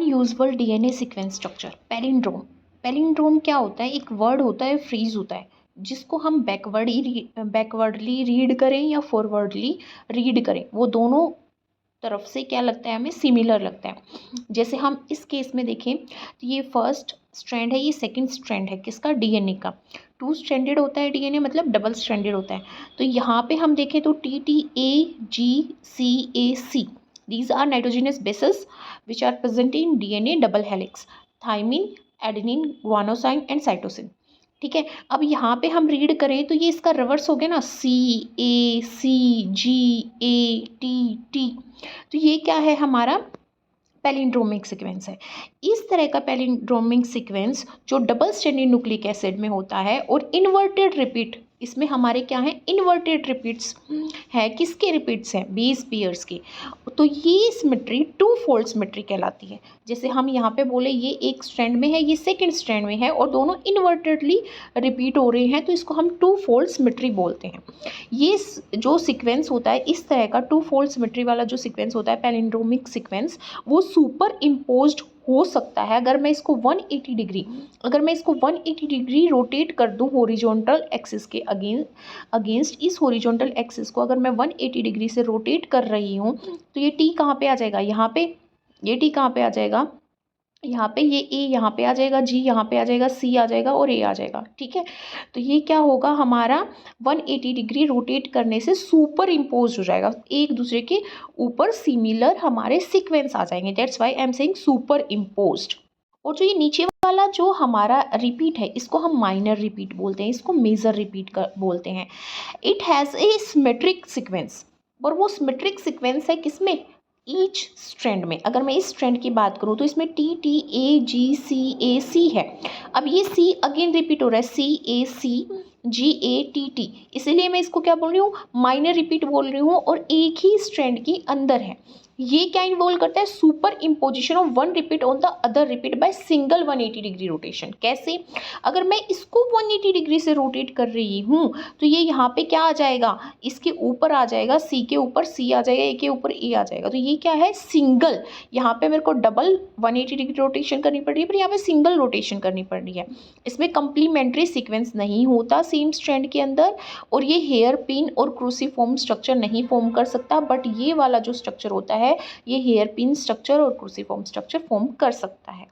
Unusual DNA sequence structure palindrome. Palindrome क्या होता है? एक वर्ड होता है, फ्रीज होता है, जिसको हम बैकवर्डली रीड करें या फॉरवर्डली रीड करें, वो दोनों तरफ से क्या लगता है, हमें सिमिलर लगता है। जैसे हम इस केस में देखें तो ये फर्स्ट स्ट्रैंड है, ये सेकंड स्ट्रैंड है, किसका? डीएनए का। टू स्ट्रैंडेड होता है डीएनए, मतलब डबल स्ट्रैंडेड होता है। तो यहाँ पे हम देखें तो TTAGCAC, these are nitrogenous bases which are present in DNA double helix, thymine, adenine, गुआनोसाइन and cytosine. ठीक है, अब यहाँ पे हम रीड करें तो ये इसका रिवर्स हो गया ना, CACGATT। तो ये क्या है? हमारा पैलिंड्रोमिक सीक्वेंस है। इस तरह का पैलिंड्रोमिक सीक्वेंस जो डबल स्ट्रैंडेड न्यूक्लिक एसिड में होता है और इन्वर्टेड रिपीट, इसमें हमारे क्या है? इन्वर्टेड रिपीट्स है। किसके रिपीट्स हैं? बेस पेयर्स के। तो ये सिमेट्री टू फोल्ड सिमेट्री कहलाती है। जैसे हम यहाँ पे बोले ये एक स्ट्रैंड में है, ये सेकंड स्ट्रैंड में है और दोनों इन्वर्टेडली रिपीट हो रहे हैं, तो इसको हम टू फोल्ड सिमेट्री बोलते हैं। ये जो सीक्वेंस होता है, इस तरह का टू फोल्ड सिमेट्री वाला जो सीक्वेंस होता है पैलिंड्रोमिक सीक्वेंस, वो सुपर इम्पोज्ड हो सकता है। अगर मैं इसको 180 डिग्री रोटेट कर दूं हॉरिजॉन्टल एक्सिस के अगेंस्ट, इस हॉरिजॉन्टल एक्सिस को अगर मैं 180 डिग्री से रोटेट कर रही हूँ, तो ये टी कहाँ पे आ जाएगा? यहाँ पे। ये टी कहाँ पे आ जाएगा? यहाँ पे। ये ए यहाँ पे आ जाएगा, जी यहाँ पे आ जाएगा, सी आ जाएगा और ए आ जाएगा। ठीक है, तो ये क्या होगा? हमारा 180 डिग्री रोटेट करने से सुपर इम्पोज हो जाएगा, एक दूसरे के ऊपर सिमिलर हमारे सीक्वेंस आ जाएंगे। That's why I am saying super imposed. और जो ये नीचे वाला जो हमारा रिपीट है, इसको हम माइनर रिपीट बोलते हैं, इसको मेजर रिपीट बोलते हैं। It has a symmetric sequence, और वो सिमेट्रिक सीक्वेंस है किसमें? ईच स्ट्रैंड में। अगर मैं इस स्ट्रैंड की बात करूँ तो इसमें TTAGCAC है। अब ये C अगेन रिपीट हो रहा है, CACGATT, इसीलिए मैं इसको क्या बोल रही हूँ? माइनर रिपीट बोल रही हूँ, और एक ही स्ट्रैंड के अंदर है। ये क्या इन्वॉल्व करता है? Super imposition of one repeat on the other repeat by single 180 degree rotation. कैसे? अगर मैं इसको 180 डिग्री से रोटेट कर रही हूँ तो ये यहाँ पे क्या आ जाएगा? इसके ऊपर आ जाएगा, सी के ऊपर सी आ जाएगा, ए के ऊपर ए आ जाएगा। तो ये क्या है? सिंगल। यहाँ पे मेरे को डबल 180 डिग्री रोटेशन करनी पड़ रही है, पर यहाँ पे सिंगल रोटेशन करनी पड़ रही है। इसमें कंप्लीमेंट्री सीक्वेंस नहीं होता सेम स्ट्रैंड के अंदर, और ये हेयर पिन और क्रूसीफॉर्म स्ट्रक्चर नहीं फॉर्म कर सकता। बट ये वाला जो स्ट्रक्चर होता है, ये हेयर पिन स्ट्रक्चर और क्रूसीफॉर्म स्ट्रक्चर फॉर्म कर सकता है।